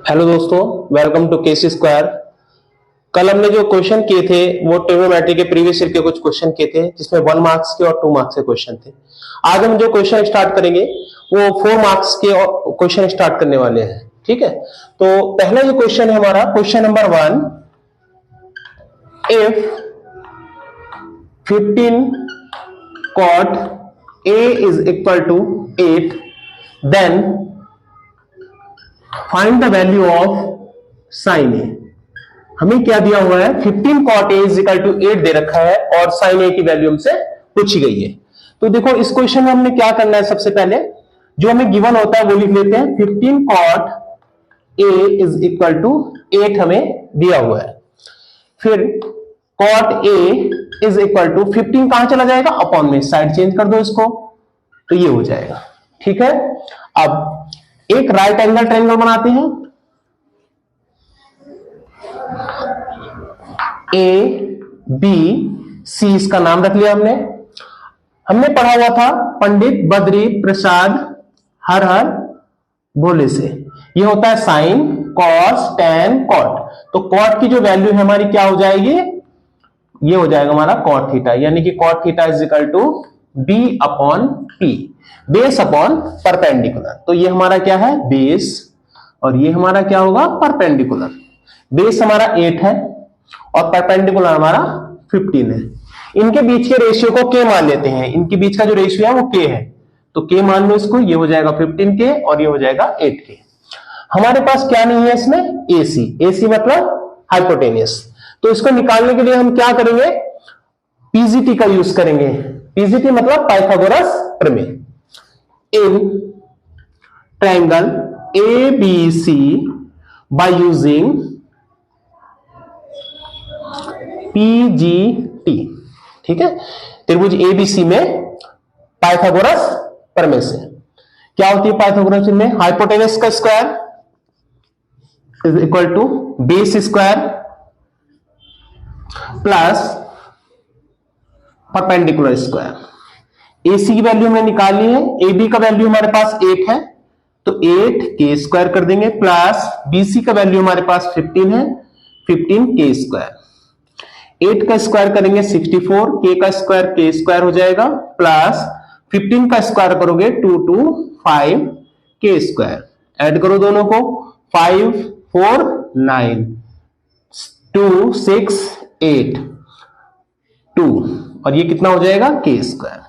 Hello दोस्तों, welcome to KC square. कल हमने जो क्वेश्चन किए थे वो ट्रिग्नोमेट्री के प्रीवियस ईयर के कुछ क्वेश्चन किए थे जिसमें 1 मार्क्स के और 2 मार्क्स के क्वेश्चन थे। आज हम जो क्वेश्चन स्टार्ट करेंगे वो 4 मार्क्स के क्वेश्चन स्टार्ट करने वाले हैं। ठीक है, तो पहला जो क्वेश्चन है हमारा question number 1, if 15 cot A is equal to 8, then find the value of sine A. हमें क्या दिया हुआ है, 15 cot A is equal to 8 दे रखा है और साइन ए की वैल्यू हमसे पूछी गई है। तो देखो इस क्वेश्चन में हमने क्या करना है, सबसे पहले जो हमें गिवन होता है वो लिख लेते हैं। 15 cot A is equal to 8 हमें दिया हुआ है। फिर cot A is equal to 15 कहां चला जाएगा, अपॉन में, साइड चेंज कर दो इसको तो ये हो जाएगा। ठीक है, अब एक राइट एंगल ट्रायंगल बनाते हैं। ए बी सी इसका नाम रख लिया हमने पढ़ा हुआ था पंडित बद्री प्रसाद हर हर भोले से। ये होता है साइन कॉस टेन कॉट। तो कॉट की जो वैल्यू है हमारी क्या हो जाएगी, ये हो जाएगा हमारा कॉट थीटा, यानी कि cot theta is equal to B upon P, base upon perpendicular. तो ये हमारा क्या है, बेस, और ये हमारा क्या होगा, परपेंडिकुलर। बेस हमारा 8 है और परपेंडिकुलर हमारा 15 है। इनके बीच के रेशियो को के मान लेते हैं। इनके बीच का जो रेशियो है वो के है, तो के मान लो इसको। ये हो जाएगा 15 के और ये हो जाएगा 8 के। हमारे पास क्या नहीं है इसमें, एसी। एसी मतलब हाइपोटेनियस। तो इसको निकालने के लिए हम क्या करेंगे, पीजीटी का यूज करेंगे। पीजीटी मतलब पाइथागोरस प्रमेय। In triangle ABC by using PGT। ठीक है, त्रिभुज ABC में पाइथागोरस प्रमेय से क्या होती है, पाइथागोरस में हाइपोटेनस का square is equal to base square plus perpendicular square. AC की वैल्यू हमने निकाली है, AB का वैल्यू हमारे पास 8 है तो 8 के स्क्वायर कर देंगे, प्लस BC का वैल्यू हमारे पास 15 है, 15 के स्क्वायर। 8 का स्क्वायर करेंगे 64, के का स्क्वायर के स्क्वायर हो जाएगा, प्लस 15 का स्क्वायर करोगे 2 2 5 के स्क्वायर। ऐड करो दोनों को, 5 4 9 2 6 8 2, और ये कितना हो जाएगा, के स्क्वायर।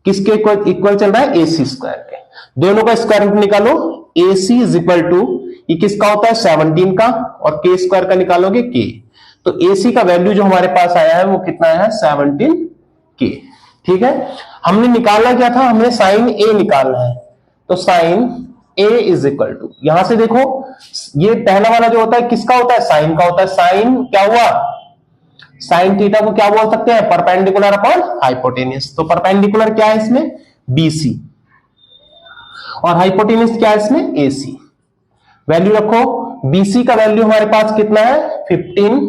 किसके इक्वल चल रहा है, AC स्क्वायर के। दोनों का स्क्वायर रूट निकालो, AC इज इक्वल टू, ये किसका होता है 17 का, और के स्क्वायर का निकालोगे के। तो AC का वैल्यू जो हमारे पास आया है वो कितना है, 17 के। ठीक है, हमने निकालना क्या था, हमने साइन A निकालना है। तो sine A is equal to, यहां से देखो ये पहला वाला जो होता है किसका होता है, साइन का होता है। साइन क्या हुआ, साइन थीटा को क्या बोल सकते हैं, परपेंडिकुलर अपॉन हाइपोटेनियस। तो परपेंडिकुलर क्या है इसमें, BC, और हाइपोटेनियस क्या है इसमें, AC। वैल्यू रखो, BC का वैल्यू हमारे पास कितना है, 15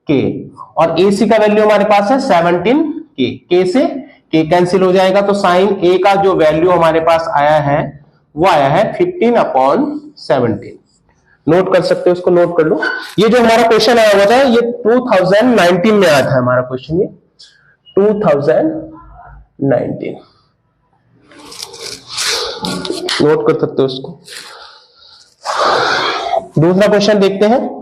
के, और AC का वैल्यू हमारे पास है 17 के। के से के कैंसिल हो जाएगा, तो साइन A का जो वैल्यू हमारे पास आया है वो आया है 15 अपॉन 17। नोट कर सकते हो, उसको नोट कर लो। ये जो हमारा क्वेश्चन आया हुआ था ये 2019 में आया था हमारा क्वेश्चन, ये 2019। नोट कर सकते हो उसको। दूसरा क्वेश्चन देखते हैं।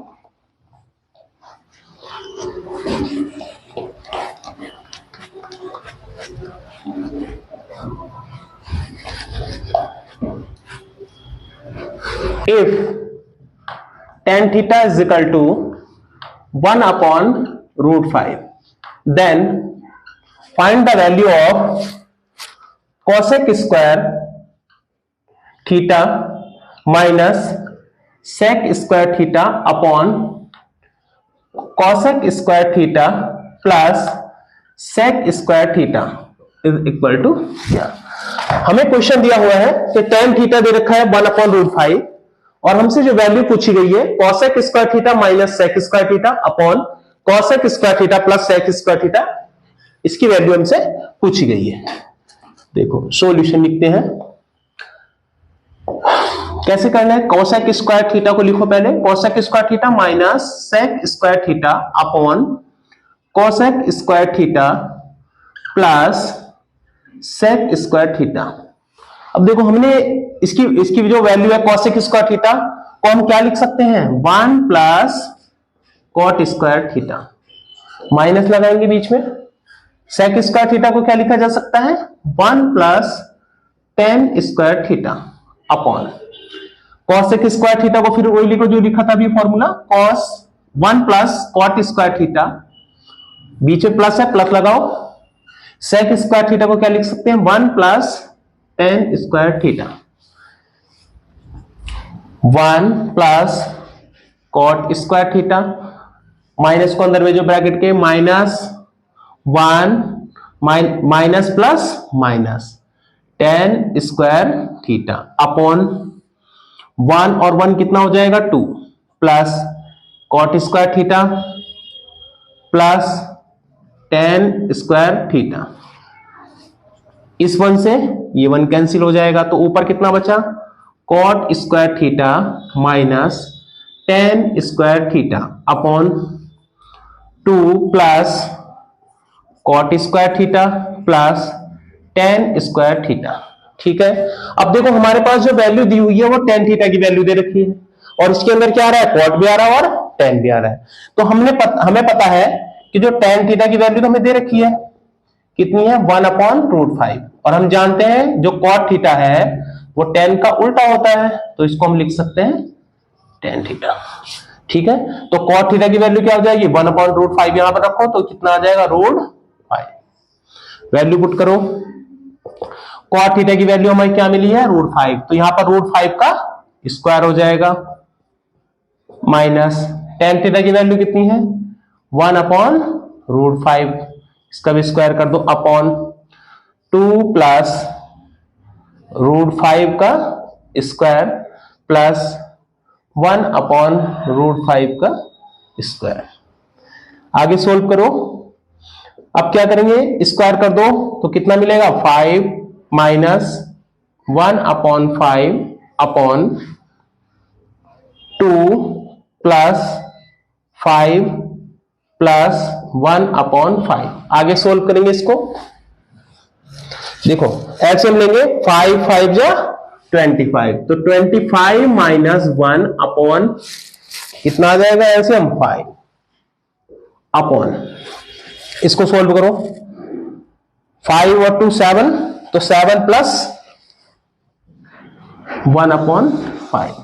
If tan theta is equal to 1 upon root 5, then find the value of cosec square theta minus sec square theta upon cosec square theta plus sec square theta is equal to क्या। हमें question दिया हुआ है कि tan theta दे रखा है 1 upon root 5, और हमसे जो वैल्यू पूछी गई है cosec square theta minus sec square theta upon cosec square theta plus sec square theta, इसकी वैल्यू हमसे पूछी गई है। देखो सॉल्यूशन लिखते हैं। कैसे करना है, कोसेक स्क्वायर थीटा को लिखो पहले, cosec square theta minus sec square theta upon cosec square theta plus sec square theta. अब देखो हमने इसकी जो वैल्यू है कोसेक स्क्वायर थीटा को हम क्या लिख सकते हैं, 1 plus cot square theta, minus लगाएंगे बीच में। सेक स्क्वायर थीटा को क्या लिखा जा सकता है, 1 plus tan square theta upon cosec square theta को फिर वही लिखो जो लिखा था अभी formula, cos 1 plus cot square theta, बीच में प्लस है प्लस लगाओ। सेक स्क्वायर थीटा को क्या लिख सकते हैं, 1 plus tan square theta, 1 plus cot square theta, minus को अंदर में जो ब्रैकेट के minus 1 minus plus minus tan square theta upon 1 और 1 कितना हो जाएगा 2 plus cot square theta plus tan square theta. इस 1 से ये 1 कैंसिल हो जाएगा, तो ऊपर कितना बचा, cot square theta minus tan square theta upon 2 plus cot square theta plus tan square theta. ठीक है, अब देखो हमारे पास जो वैल्यू दी हुई है वो टेन थीटा की वैल्यू दे रखी है और इसके अंदर क्या आ रहा है, कॉट भी आ रहा है और टेन भी आ रहा है। तो हमें पता है कि जो टेन थीटा की वैल्यू तो हमें दे रखी है कितनी है, 1/√5, और हम जानते हैं जो कॉट थीटा है वो टेन का उल्टा होता है, तो इसको हम लिख सकते हैं टेन थीटा। ठीक है, तो कॉट थीटा की वैल्यू क्या हो जाएगी, 1/√5 यहां पर रखो तो कितना आ जाएगा, √5। वैल्यू पुट करो, कॉट थीटा की वैल्यू हमें क्या मिली है, √5, तो यहां पर √5 का स्क्वायर हो जाएगा माइनस टेन थीटा की वैल्यू कितनी है, 1/√5, इसका भी स्क्वायर कर दो अपॉन 2 प्लस √5 का स्क्वायर प्लस 1/√5 का स्क्वायर। आगे सोल्व करो, अब क्या करेंगे, स्क्वायर कर दो तो कितना मिलेगा, 5 माइनस 1/5 अपॉन 2 प्लस 5 प्लस 1/5। आगे सोल्व करेंगे इसको, देखो एलसीएम लेंगे, 5 5 जा 25, तो 25 माइनस 1 अपॉन कितना आ जाएगा एलसीएम, 5 अपॉन, इसको सोल्व करो, 5 और 2 7, तो 7 प्लस 1/5,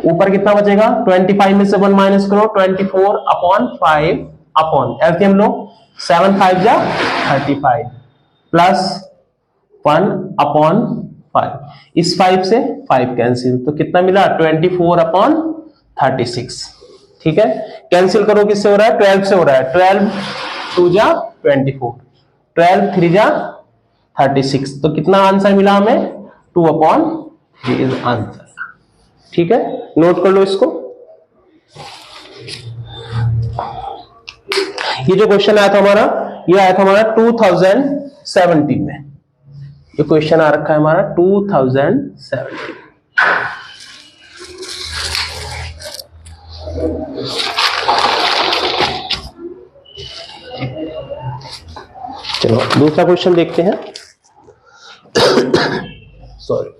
ऊपर कितना बचेगा, 25 में से 1 माइनस करो, 24/5 अपॉन एलसीएम लो, 7 5 जा 35 प्लस 1/5, इस 5 से 5 कैंसिल, तो कितना मिला, 24/36। ठीक है, कैंसिल करो, किससे हो रहा है, 12 से हो रहा है, 12 2 जा 24, 12 3 जा 36, तो कितना आंसर मिला हमें, 2/3 इज आंसर। ठीक है, नोट कर लो इसको। ये जो क्वेश्चन आया था हमारा, ये आया था हमारा 2017 में, ये क्वेश्चन आ रखा है हमारा 2017। चलो दूसरा क्वेश्चन देखते हैं। Sorry,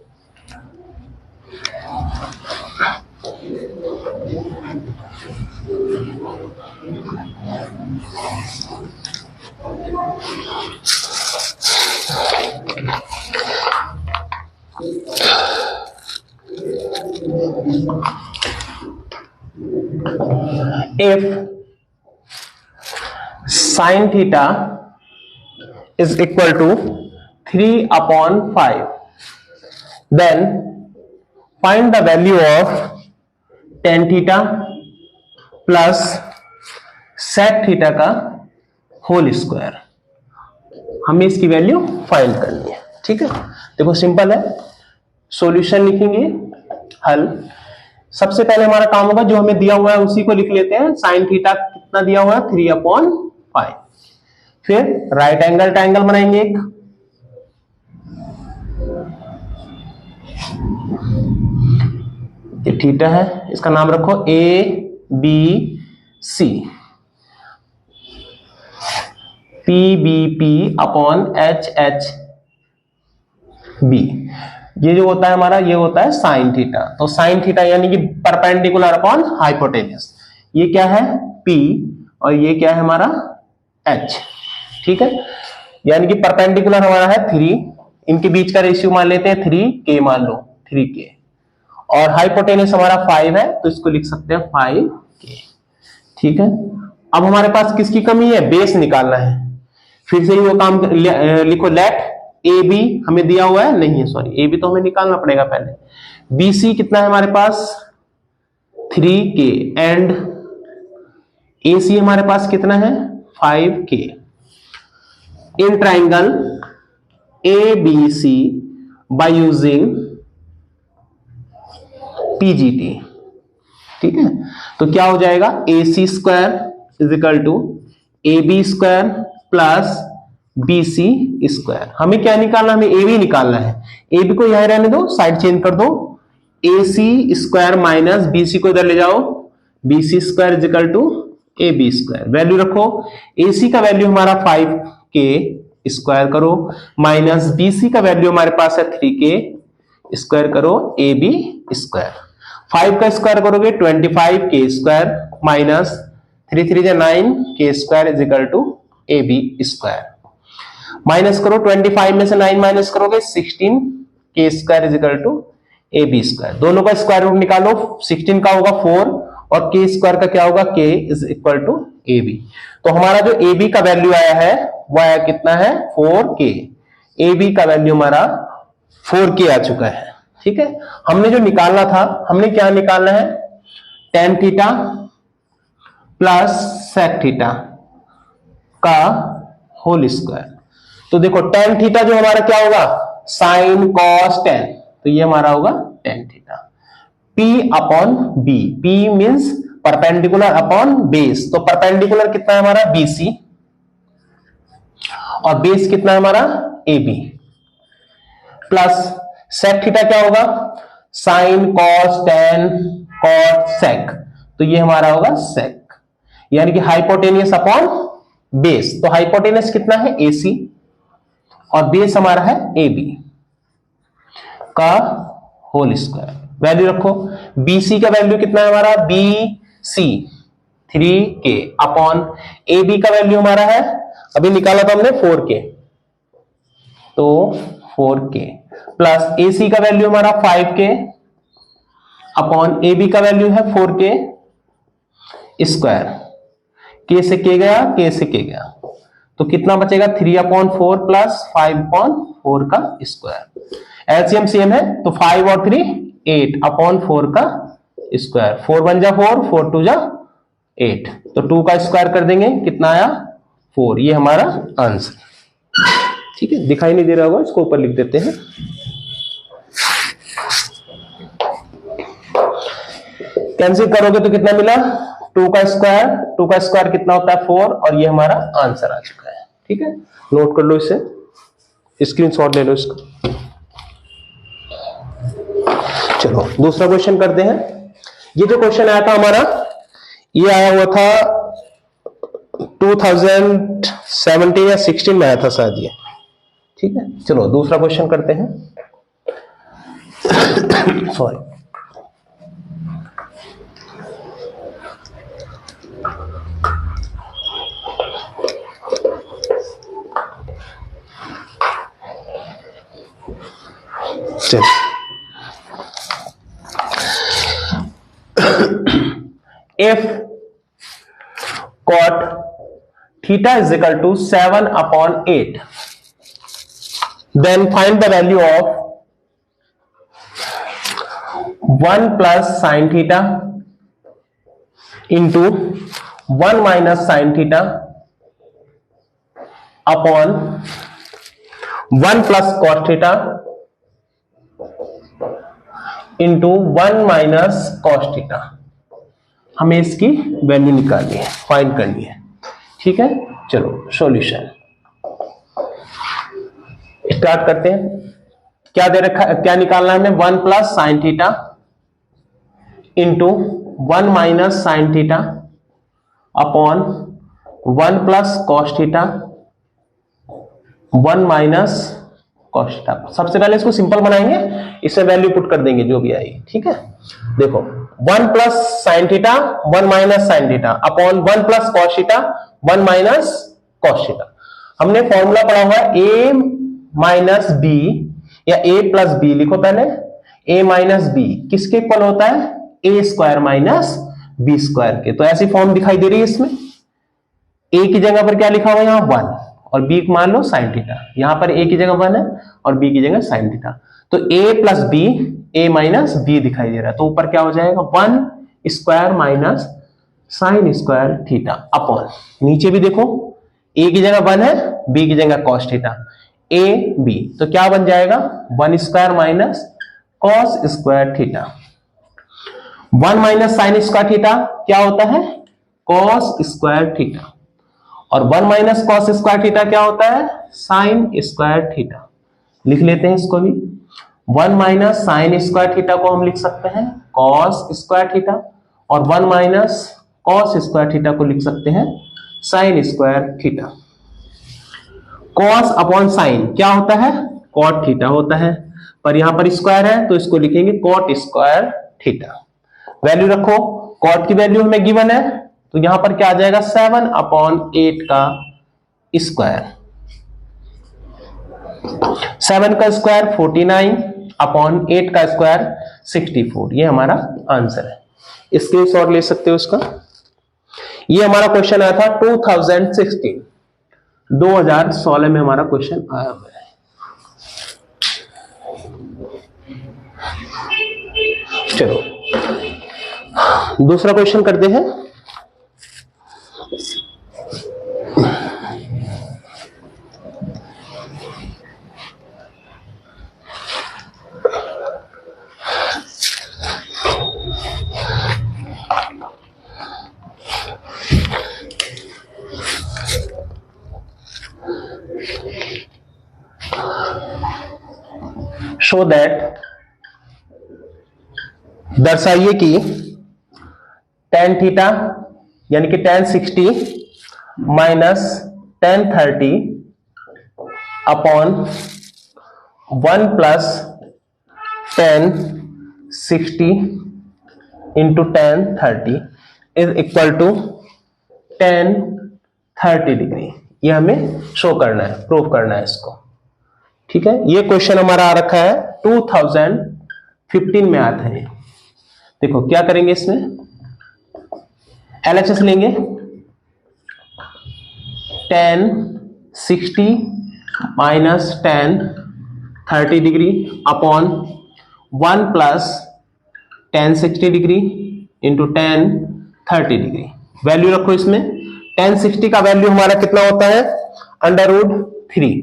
if sin theta is equal to 3/5, then find the value of tan theta plus sec theta का होल स्क्वायर। हमें इसकी वैल्यू फाइंड करनी है। ठीक है, देखो सिंपल है, सॉल्यूशन लिखेंगे, हल। सबसे पहले हमारा काम होगा जो हमें दिया हुआ है उसी को लिख लेते हैं। साइन थीटा कितना दिया हुआ है, 3/5। फिर राइट एंगल ट्रायंगल बनाएंगे एक, ये थीटा है, इसका नाम रखो A B C, P B P upon H H B. ये जो होता है हमारा, ये होता है साइन थीटा। तो साइन थीटा यानी कि परपेंडिकुलर अपॉन हाइपोटेन्यूस। ये क्या है P और ये क्या है हमारा H। ठीक है, यानी कि परपेंडिकुलर हमारा है 3, इनके बीच का रेशियो मान लेते हैं 3k, मान लो 3k, और हाइपोटेन्यूस हमारा 5 है तो इसको लिख सकते हैं 5k। ठीक है, अब हमारे पास किसकी कमी है, बेस निकालना है। फिर से ही वो काम लिखो, लेट ए बी हमें दिया हुआ है, नहीं है सॉरी, ए बी तो हमें निकालना पड़ेगा पहले। बी सी कितना है हमारे पास 3k एंड ए सी हमारे पास कितना है 5k। In triangle A B C by using PGT. ठीक है, तो क्या हो जाएगा A C square is equal to A B square plus B C square. हमें क्या निकालना, हमें ए बी निकालना है। ए बी को यहां रहने दो, साइड चेंज कर दो, A C square minus B C को इधर ले जाओ, B C square is equal to A B square. Value रखो, ए सी का वैल्यू हमारा 5k स्क्वायर करो, माइनस बी सी का वैल्यू हमारे पास है 3k स्क्वायर करो, ए बी स्क्वायर। 5 का स्क्वायर करोगे 25k square minus 3 3 9k square is equal to A B square. Minus करो, 25 में से 9 माइनस करोगे 16k square is equal to A B square. दोनों का स्क्वायर रूट निकालो, 16 का होगा 4 और k स्क्वायर का क्या होगा k is equal to A B. तो हमारा जो ए बी का वैल्यू आया है वो आया कितना है 4k। ए बी का वैल्यू हमारा 4k आ चुका है। ठीक है, हमने जो निकालना था, हमने क्या निकालना है tan theta plus sec theta का होल स्क्वायर। तो देखो tan थीटा जो हमारा क्या होगा साइन कॉस tan, तो ये हमारा होगा tan theta. P upon B, P means perpendicular upon base, तो परपेंडिकुलर कितना है हमारा BC और बेस कितना है हमारा AB, प्लस sec थीटा क्या होगा sine cos tan cot sec, तो ये हमारा होगा sec, यानी कि हाइपोटेनियस अपॉन बेस। तो हाइपोटेनियस कितना है AC और बेस हमारा है AB का होल स्क्वायर। वैल्यू रखो, BC का वैल्यू कितना है हमारा BC 3k अपॉन AB का वैल्यू हमारा है, अभी निकाला था हमने 4k, तो 4k प्लस AC का वैल्यू हमारा 5k अपॉन AB का वैल्यू है 4k स्क्वायर। k से k गया, k से k गया, तो कितना बचेगा 3/4 प्लस 5/4 का स्क्वायर। एलसीएम सेम है तो 5 और 3 8/4 का स्क्वायर। 4 1 जा 4, 4 2 जा 8, तो 2 का स्क्वायर कर देंगे, कितना आया 4। ये हमारा आंसर। ठीक है, दिखाई नहीं दे रहा होगा, इसको ऊपर लिख देते हैं। कैंसिल करोगे तो कितना मिला 2 का स्क्वायर, 2 का स्क्वायर कितना होता है 4, और ये हमारा आंसर आ चुका है। ठीक है, नोट कर लो इसे, स्क्रीनशॉट ले लो इसका। चलो दूसरा क्वेश्चन करते हैं। ये जो क्वेश्चन आया था हमारा, ये आया हुआ था 2017 या 16 में आया था शायद ये। ठीक है, चलो दूसरा क्वेश्चन करते हैं। Sorry, if cot theta is equal to 7/8, then find the value of 1 plus sin theta into 1 minus sin theta upon 1 plus cos theta into 1 minus cos theta. हमें इसकी वैल्यू निकालनी है, फाइंड करनी है। ठीक है, चलो सॉल्यूशन स्टार्ट करते हैं। क्या दे रखा है, क्या निकालना है हमें, 1 plus sine theta into 1 minus sine theta upon 1 plus cos theta 1 minus cos theta. सबसे पहले इसको सिंपल बनाएंगे, इससे वैल्यू पुट कर देंगे जो भी आएगी। ठीक है, देखो 1 plus sine theta 1 minus sine theta upon 1 plus cos theta 1 minus cos theta. हमने फॉर्मूला पढ़ा हुआ है a माइनस बी या a प्लस बी, लिखो पहले a माइनस बी किसके इक्वल होता है, a square minus B square के। तो ऐसी फॉर्म दिखाई दे रही है इसमें, a की जगह पर क्या लिखा हुआ है यहाँ 1 और b मान लो साइन थीटा, यहां पर a की जगह 1 है और b की जगह साइन थीटा। तो a plus B a minus B दिखाई दे रहा है, तो ऊपर क्या हो जाएगा 1 square minus sine square theta upon नीचे भी देखो a की जगह 1 है b की जगह कॉस थीटा a b, तो क्या बन जाएगा 1 square minus cos square theta. 1 minus sine square theta क्या होता है, कॉस स्क्वायर थीटा, और 1 माइनस कॉस स्क्वायर थीटा क्या होता है, साइन स्क्वायर थीटा। लिख लेते हैं इसको भी, 1 माइनस साइन स्क्वायर थीटा को हम लिख सकते हैं कॉस स्क्वायर थीटा और 1 माइनस कॉस स्क्वायर थीटा को लिख सकते हैं sine square theta. Cos upon sine क्या होता है, कॉट थीटा होता है, पर यहां पर स्क्वायर है तो इसको लिखेंगे कॉट स्क्वायर थीटा। वैल्यू रखो, कॉट की वैल्यू हमें गिवन है तो यहां पर क्या आ जाएगा 7 अपॉन 8 का स्क्वायर, 7 का स्क्वायर 49 अपॉन 8 का स्क्वायर 64, ये हमारा आंसर है। इसके शॉर्ट ले सकते हो उसका। ये हमारा क्वेश्चन आया था 2016 में हमारा क्वेश्चन आया हुआ है। चलो दूसरा क्वेश्चन करते हैं। शो दैट, दर्शाइए कि tan थीटा यानी कि tan 60 minus tan 30 upon 1 plus tan 60 into tan 30 is equal to tan 30 degree. ये हमें शो करना है, प्रूव करना है इसको। ठीक है, ये क्वेश्चन हमारा आ रखा है 2015 में आता है। देखो क्या करेंगे, इसमें LHS लेंगे, tan 60 minus tan 30 degree upon 1 plus tan 60 degree into tan 30 degree. Value रखो इसमें, tan 60 का वैल्यू हमारा कितना होता है √3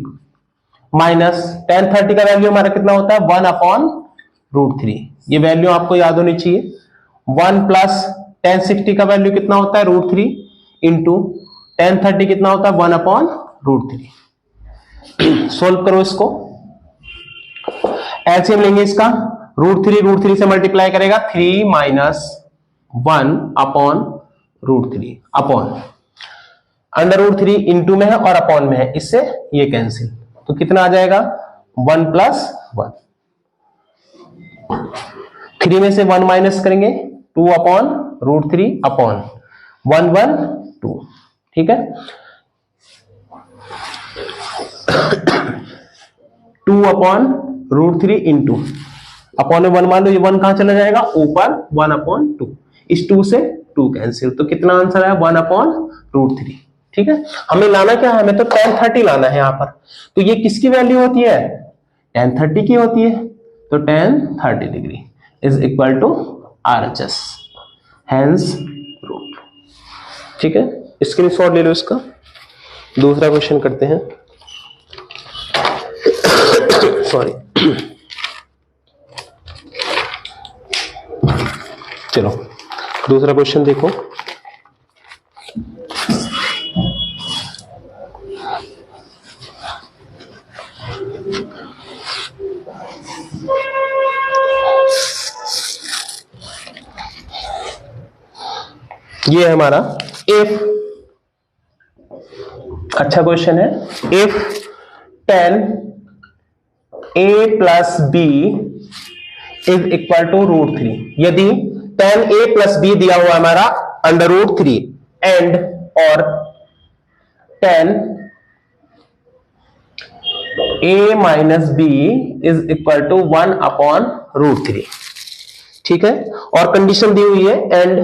माइनस tan 30 का वैल्यू हमारा कितना होता है 1 अपॉन √3। ये वैल्यू आपको याद होनी चाहिए। 1 प्लस tan 60 का वैल्यू कितना होता है √3 इंटू tan 30 कितना होता है 1 अपॉन √3। सोल्व करो इसको, एलसीएम लेंगे इसका, √3 से मल्टीप्लाई करेगा 3 माइनस 1 अपॉन √3 अपॉन √3 इंटू में है और अपॉन में है, इससे ये कैंसिल, तो कितना आ जाएगा 1 प्लस 1, 3 में से 1 माइनस करेंगे 2 अपॉन √3 अपॉन 1 1 2। ठीक है, 2 अपॉन √3 इंटू अपॉन में 1 मान लो, ये 1 कहां चला जाएगा ऊपर, 1 अपॉन 2, इस 2 से 2 कैंसिल, तो कितना आंसर है 1 अपॉन √3। ठीक है, हमें लाना क्या है, हमें तो tan 30 लाना है यहां पर। तो ये किसकी वैल्यू होती है, tan 30 की होती है, तो tan 30 degree is equal to RHS, hence root. ठीक है, स्क्रीनशॉट ले लो इसका। दूसरा क्वेश्चन करते हैं, सॉरी चलो दूसरा क्वेश्चन देखो। ये है हमारा इफ, अच्छा क्वेश्चन है, if tan a plus B is equal to √3, यदि tan a प्लस बी दिया हुआ हमारा अंडर √3 एंड और tan a minus B is equal to 1 upon √3, ठीक है, और कंडीशन दी हुई है and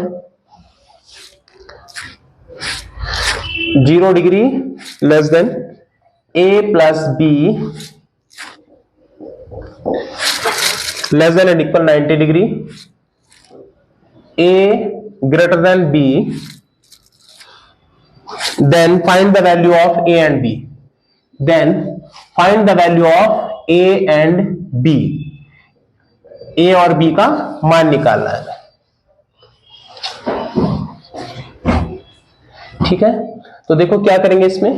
0 degree less than a plus B less than and equal 90 degree, a greater than b, then find the value of a and b, then find the value of a and b, a और b का मान निकालना है, ठीक है। तो देखो क्या करेंगे इसमें,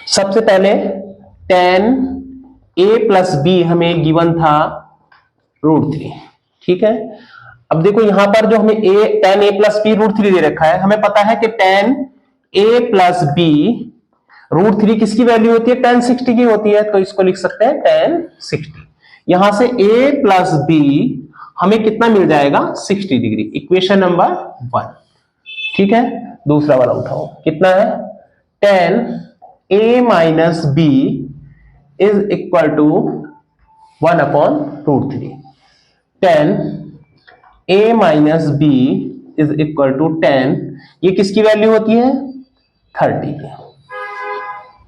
सबसे पहले tan a प्लस बी हमें गिवन था √3, ठीक है। अब देखो यहां पर जो हमें tan a प्लस बी √3 दे रखा है, हमें पता है कि tan a प्लस बी √3 किसकी वैल्यू होती है, tan 60 की होती है, तो इसको लिख सकते हैं tan 60। यहां से a प्लस बी हमें कितना मिल जाएगा, 60 डिग्री, इक्वेशन नंबर 1, ठीक है। दूसरा वाला उठाओ, कितना है, tan a minus B is equal to 1 upon √3, tan a minus B is equal to tan, ये किसकी वैल्यू होती है, 30 की,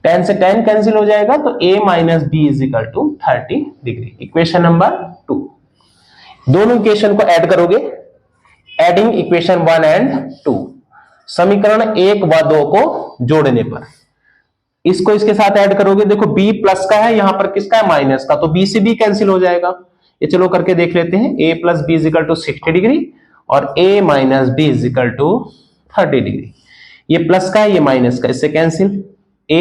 tan से tan कैंसिल हो जाएगा, तो a minus B is equal to 30 degree, equation number 2। दोनों इक्वेशन को ऐड करोगे, एडिंग इक्वेशन 1 एंड 2, समीकरण 1 व 2 को जोड़ने पर इसको इसके साथ ऐड करोगे, देखो b प्लस का है, यहां पर किसका है, माइनस का, तो b से b कैंसिल हो जाएगा, ये चलो करके देख लेते हैं, a plus B is equal to 60 degree और a minus B is equal to 30 degree, ये प्लस का है, ये माइनस का, इससे cancel, a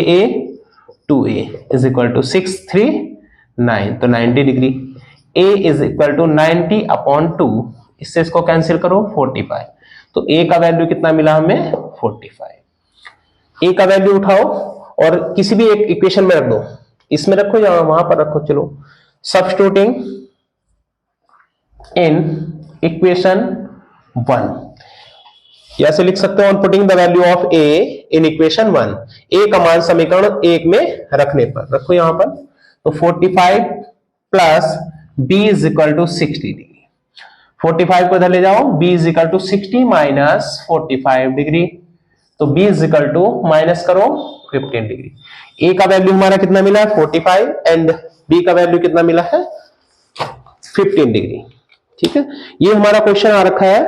2a is equal to 6 3 9, तो 90 degree, a is equal to 90 upon 2, इससे इसको कैंसिल करो 45, तो a का वैल्यू कितना मिला हमें, 45। a का वैल्यू उठाओ और किसी भी एक इक्वेशन में रख दो, इसमें रखो या वहां पर रखो, चलो सब्स्टिट्यूटिंग इन इक्वेशन 1, या से लिख सकते हो on putting the value of a in equation 1, a का मान समीकरण 1 में रखने पर, रखो यहां पर, तो 45 plus b is equal to 60 degree, 45 को इधर ले जाओ, b is equal to 60 minus 45 degree, तो b is equal to minus करो 15 डिग्री, a का वैल्यू हमारा कितना मिला है 45 एंड b का वैल्यू कितना मिला है 15 डिग्री, ठीक है। ये हमारा क्वेश्चन आ रखा है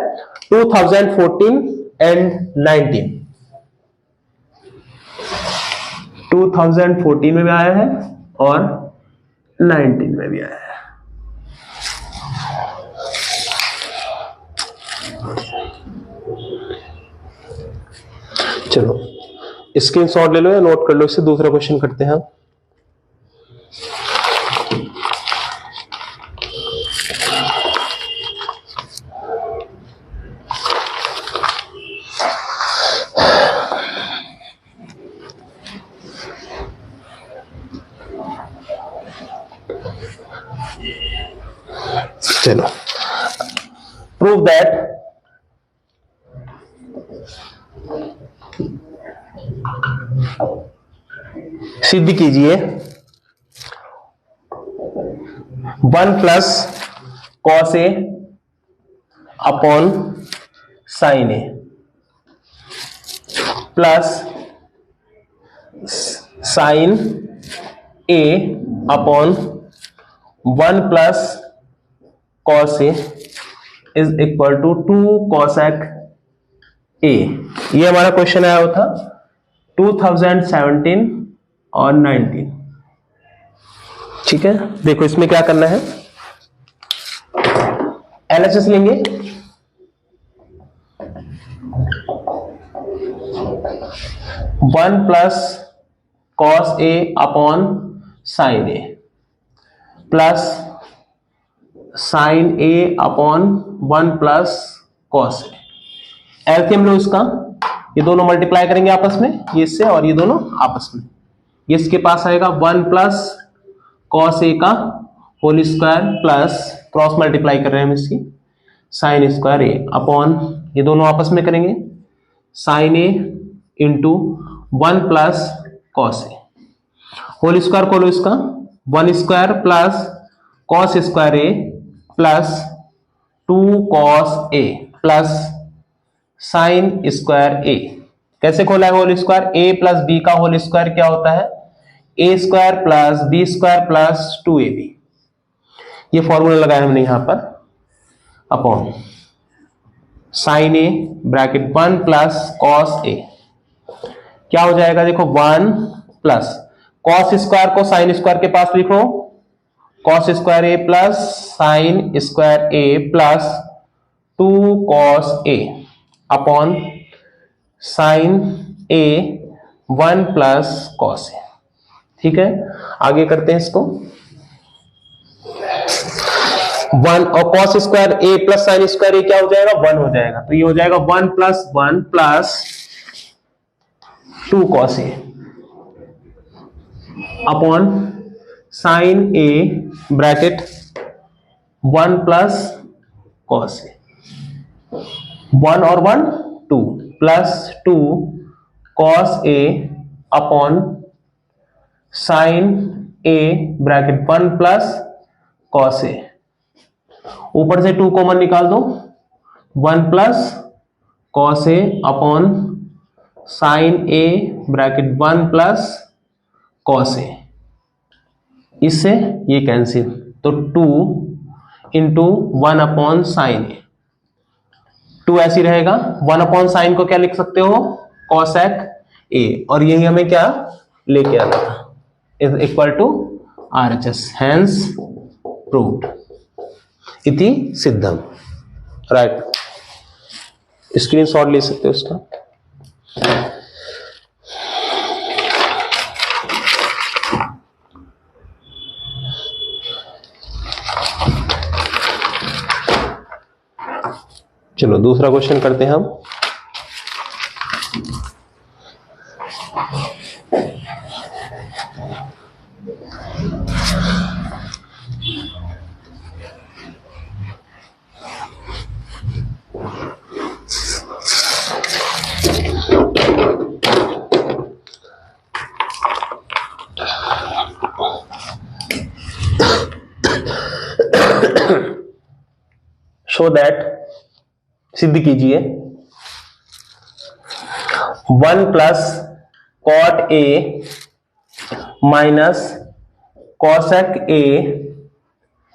2014 एंड 19, 2014 में भी आया है और 19 में भी आया है। चलो स्क्रीनशॉट ले लो या नोट कर लो, इससे दूसरा क्वेश्चन करते हैं। चलो, प्रूव दैट सिद्ध कीजिए 1 plus cos A upon sine A plus sine A upon 1 plus cos A is equal to 2 cosec A. ये हमारा क्वेश्चन आया हुआ था 2017 और 19, ठीक है। देखो इसमें क्या करना है, एलएचएस लेंगे, one plus cos A upon sine A plus sine A upon 1 plus cos A. LCM लो इसका, ये दोनों मल्टीप्लाई करेंगे आपस में, ये इससे और ये दोनों आपस में, ये इसके पास आएगा 1 प्लस कॉस ए का whole square plus cross multiply कर रहे हैं हम इसकी साइन स्क्वायर ए अपॉन, ये दोनों आपस में करेंगे sine A into 1 plus cos A whole square खोलो इसका 1 square plus cos square A plus 2 cos A plus sine square A. कैसे खोला है whole square? A plus B का होल स्क्वायर क्या होता है? A square plus B square plus 2ab। ये फॉर्मूला लगाया हमने यहां पर upon sine A bracket 1 plus cos A, क्या हो जाएगा देखो 1 प्लस कॉस स्क्वायर को साइन स्क्वायर के पास लिखो, cos square A plus sine square A plus 2 cos A upon sine A 1 plus cos ए। ठीक है, आगे करते हैं इसको 1 और cos square A plus sine square ए क्या हो जाएगा 1 हो जाएगा, तो ये हो जाएगा 1 plus 1 plus 2 cos A upon sine A bracket 1 plus cos ए, 1 और 1 2 plus 2 cos A upon sine A bracket 1 plus cos ए, ऊपर से 2 कॉमन निकाल दो 1 plus cos A upon sine A bracket 1 plus cos ए, इससे ये कैंसिल, तो 2 इंटू 1 अपॉन साइन ए, 2 ऐसी रहेगा, 1 अपॉन साइन को क्या लिख सकते हो कॉसेक ए, और यही हमें क्या लेके आना था is equal to RHS, hence proved इति सिद्धम। राइट, स्क्रीनशॉट ले सकते हो उसका। चलो दूसरा क्वेश्चन करते हैं हम। शो दैट, सिद्ध कीजिए 1 plus cot A minus cosec A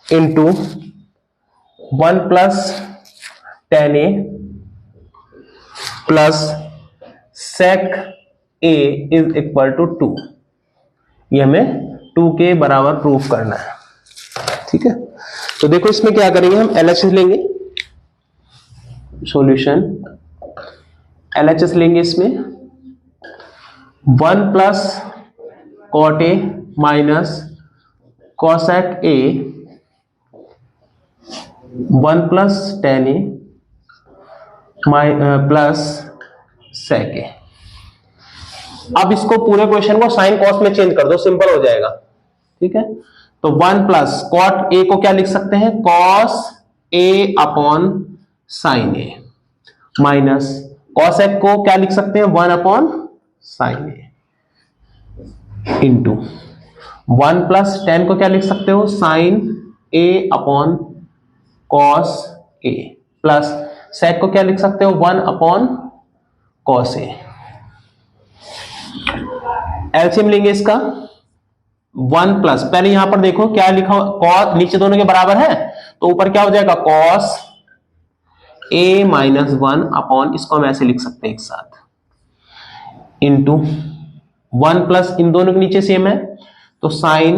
into 1 plus tan A plus sec A is equal to 2। ये हमें 2 के बराबर प्रूफ करना है। ठीक है, तो देखो इसमें क्या करेंगे हम, LHS लेंगे, सॉल्यूशन LHS लेंगे इसमें 1 plus cot A minus cosec A 1 plus tan A plus sec A. अब इसको पूरे क्वेश्चन को साइन कॉस में चेंज कर दो, सिंपल हो जाएगा। ठीक है, तो 1 प्लस कॉट ए को क्या लिख सकते हैं cos A upon sine A minus cosec को क्या लिख सकते हैं 1 upon sine A into 1 plus ten को क्या लिख सकते हो sign A upon cos A plus सेक को क्या लिख सकते हो 1 अपॉन कॉस ए। एलसीएम लेंगे इसका 1 प्लस, पहले यहां पर देखो क्या लिखा, कॉस नीचे दोनों के बराबर है तो ऊपर क्या हो जाएगा कॉस ए माइनस 1 अपॉन, इसको हम ऐसे लिख सकते हैं एक साथ, इंटू 1 प्लस इन दोनों के नीचे सेम है तो sign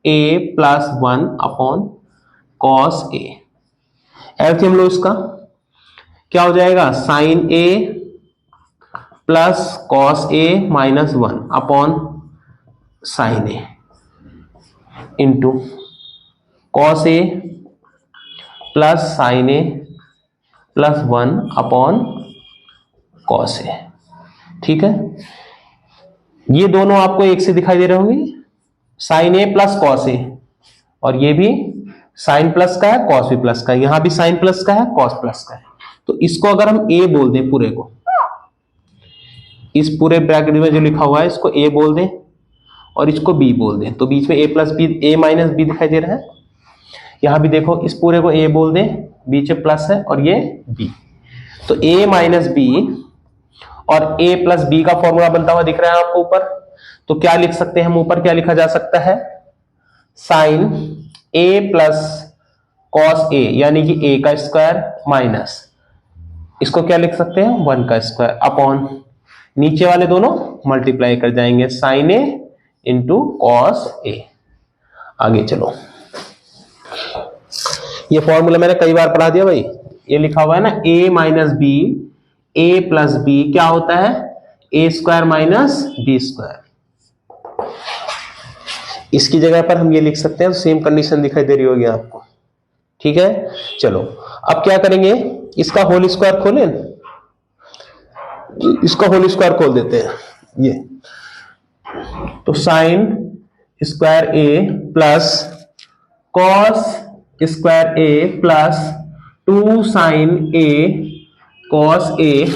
A plus 1 upon cos A. LCM लो इसका, क्या हो जाएगा sign A plus cos A minus 1 upon sine A into cos A plus sine A plus 1 upon cos A. ठीक है, ये दोनों आपको एक से दिखाई दे रहे होंगे, साइन ए प्लस कॉस ए, और ये भी साइन प्लस का है, कॉस भी प्लस का है, यहां भी साइन प्लस का है, कॉस प्लस का है। तो इसको अगर हम ए बोल दें पूरे को, इस पूरे ब्रैकेट में जो लिखा हुआ है इसको ए बोल दें और इसको बी बोल दें, तो बीच में ए plus B, A minus B दिखाई दे रहा है। यहां भी देखो इस पूरे को ए बोल दें, बीच में प्लस है और ये बी, तो ए माइनस बी और ए प्लस बी का फॉर्मूला बनता हुआ दिख रहा है आपको ऊपर। तो क्या लिख सकते हैं हम ऊपर, क्या लिखा जा सकता है, साइन ए प्लस कॉस ए यानी कि ए का स्क्वायर माइनस इसको क्या लिख सकते हैं 1 का स्क्वायर अपॉन नीचे वाले दोनों मल्टीप्लाई कर जाएंगे, sign A into cos A. आगे चलो, ये फॉर्मूला मैंने कई बार पढ़ा दिया भाई, ये लिखा हुआ है ना a minus B, A plus B क्या होता है A square minus B square. इसकी जगह पर हम ये लिख सकते हैं, सेम कंडीशन दिखाई दे रही होगी आपको। ठीक है, चलो अब क्या करेंगे, इसका होल स्क्वायर खोलें, इसका होल स्क्वायर खोल देते हैं ये, तो sign square A plus cos square A plus 2 sign A cos A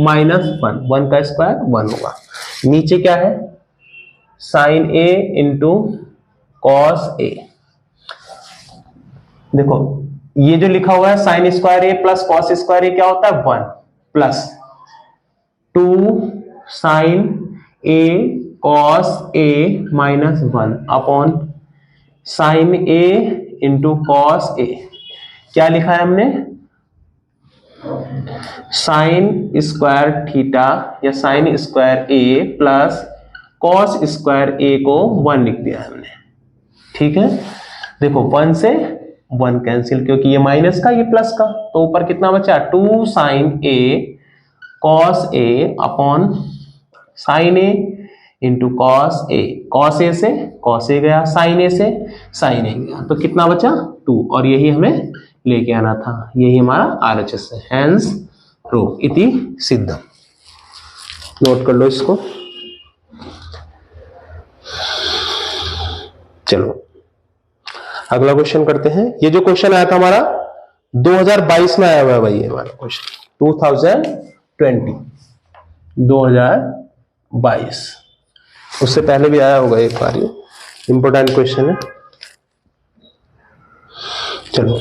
minus 1 का स्क्वायर 1 होगा। नीचे क्या है, sign A into cos A. देखो ये जो लिखा हुआ है sign square A plus cos square ए क्या होता है 1 plus 2 sign A cos A minus 1 upon sine A into cos A. क्या लिखा है हमने, साइन स्क्वायर थीटा या sign square A plus cos square ए को 1 लिख दिया हमने। ठीक है, देखो 1 से 1 कैंसिल, क्योंकि ये माइनस का ये प्लस का, तो ऊपर कितना बचा 2 sign A cos A upon sine A into cos A. Cos A से कॉस ए गया, साइन ए से साइन ए गया, तो कितना बचा 2, और यही हमें लेके आना था, यही हमारा आरएचएस है। हैंस प्रूव इति सिद्धम। नोट कर लो इसको। चलो अगला क्वेश्चन करते हैं। ये जो क्वेश्चन आया था हमारा 2022 में आया हुआ है भाई, ये हमारा क्वेश्चन 2022, उससे पहले भी आया होगा एक बार, ये इंपॉर्टेंट क्वेश्चन है। चलो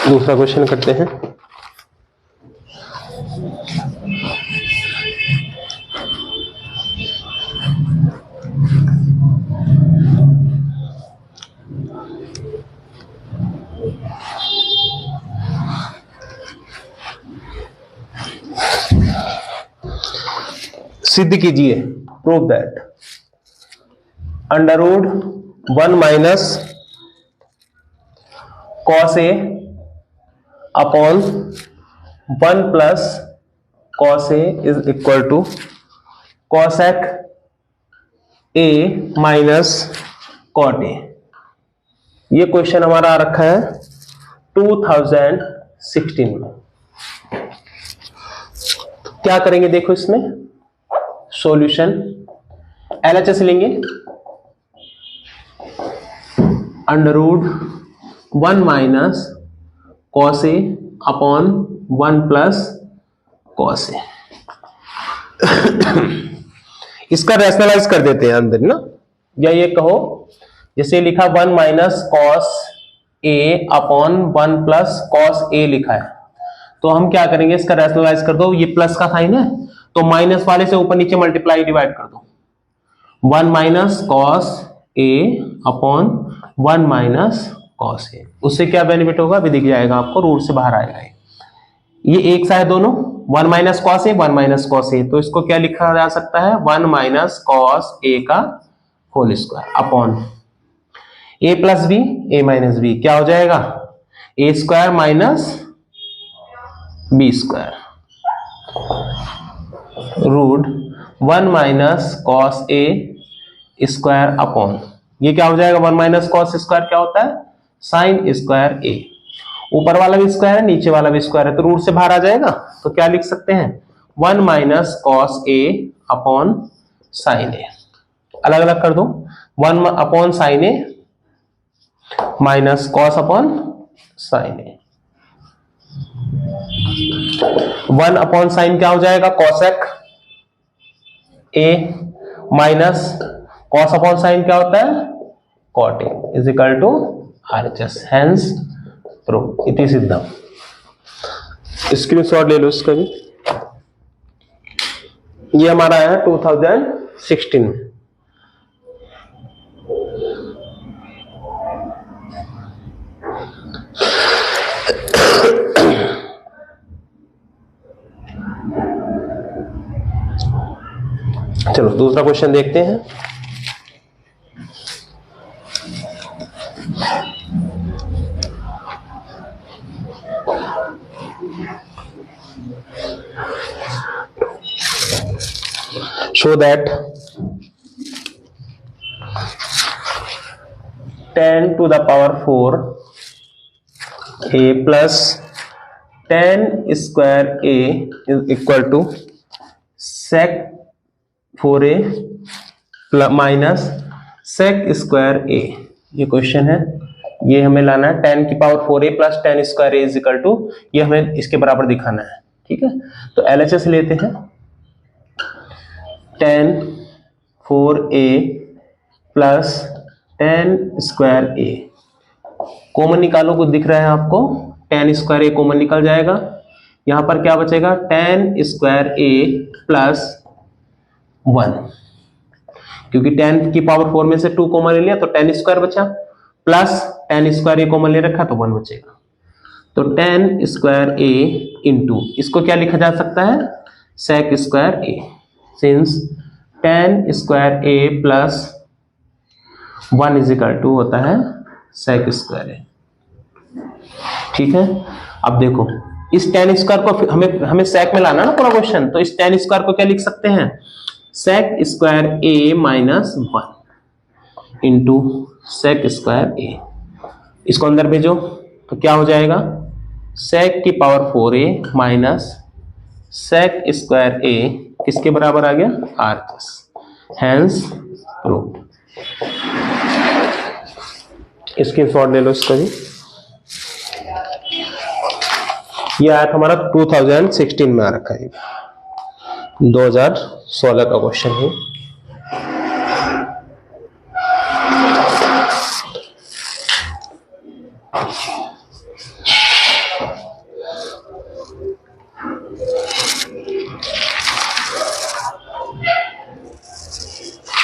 दूसरा क्वेश्चन करते हैं। सिद्ध कीजिए, prove that under root 1 minus cos A upon 1 plus cos A is equal to cosec A minus cot A. ये क्वेश्चन हमारा आ रखा है 2016 में। क्या करेंगे देखो, इसमें सॉल्यूशन एलएचएस लेंगे, Underwood 1 minus cos A upon 1 plus cos ए। इसका रैशनलाइज कर देते हैं अंदर ना, या ये कहो जैसे लिखा 1 minus cos A upon 1 plus cos ए लिखा है, तो हम क्या करेंगे, इसका रैशनलाइज कर दो, ये प्लस का साइन है तो माइनस वाले से ऊपर नीचे मल्टीप्लाई डिवाइड कर दो, 1 minus cos A upon 1 minus cos ए। उससे क्या बेनिफिट होगा अभी दिख जाएगा आपको, रूट से बाहर आएगा ये एक सा है दोनों, 1 माइनस कॉस ए 1 माइनस कॉस ए, तो इसको क्या लिखा जा सकता है 1 माइनस कॉस ए का whole square upon A plus B A minus B, क्या हो जाएगा A square minus B square root 1 minus cos A square upon, ये क्या हो जाएगा 1 माइनस कॉस स्क्वायर क्या होता है साइन स्क्वायर ए, ऊपर वाला भी स्क्वायर है नीचे वाला भी स्क्वायर है तो रूट से बाहर आ जाएगा, तो क्या लिख सकते हैं 1 minus cos A upon sine A, अलग अलग कर दो 1 upon sine A minus cos upon sine A, 1 upon sine क्या हो जाएगा cosec A minus cos upon sine क्या होता है cot A is equal to RHS, hence prove इति सिद्धम। स्क्रीनशॉट ले लो इसका भी, ये हमारा है 2016 में। चलो दूसरा क्वेश्चन देखते हैं। Show that 10 to the power 4 a plus 10 square a is equal to sec 4a minus sec square a, ये क्वेश्चन है, ये हमें लाना है 10 की power 4a plus 10 square a is equal to, ये हमें इसके बराबर दिखाना है। ठीक है, तो LHS लेते हैं 10 4a plus 10 square a, common निकालो, कुछ दिख रहा है आपको 10 स्क्वायर a कॉमन निकल जाएगा, यहां पर क्या बचेगा 10 स्क्वायर a प्लस 1, क्योंकि 10 की पावर 4 में से 2 कॉमन ले लिया तो 10 स्क्वायर बचा, प्लस 10 स्क्वायर a कॉमन ले रखा तो 1 बचेगा, तो 10 स्क्वायर a इंटू इसको क्या लिखा जा सकता है sec square a, since 10 square a plus 1 is equal to होता है सेक स्क्वायर a। ठीक है, अब देखो इस 10 स्क्वायर को हमें सेक में लाना ना पूरा क्वेश्चन, तो इस 10 स्क्वायर को क्या लिख सकते हैं sec square a minus 1 into sec square a, इसको अंदर भेजो तो क्या हो जाएगा सेक की power 4a minus sec square a किसके बराबर आ गया RHS, हेंस प्रूव्ड। स्क्रीनशॉट ले लो इसका भी, ये आया था हमारा 2016 में आ रखा है, 2016 का क्वेश्चन है।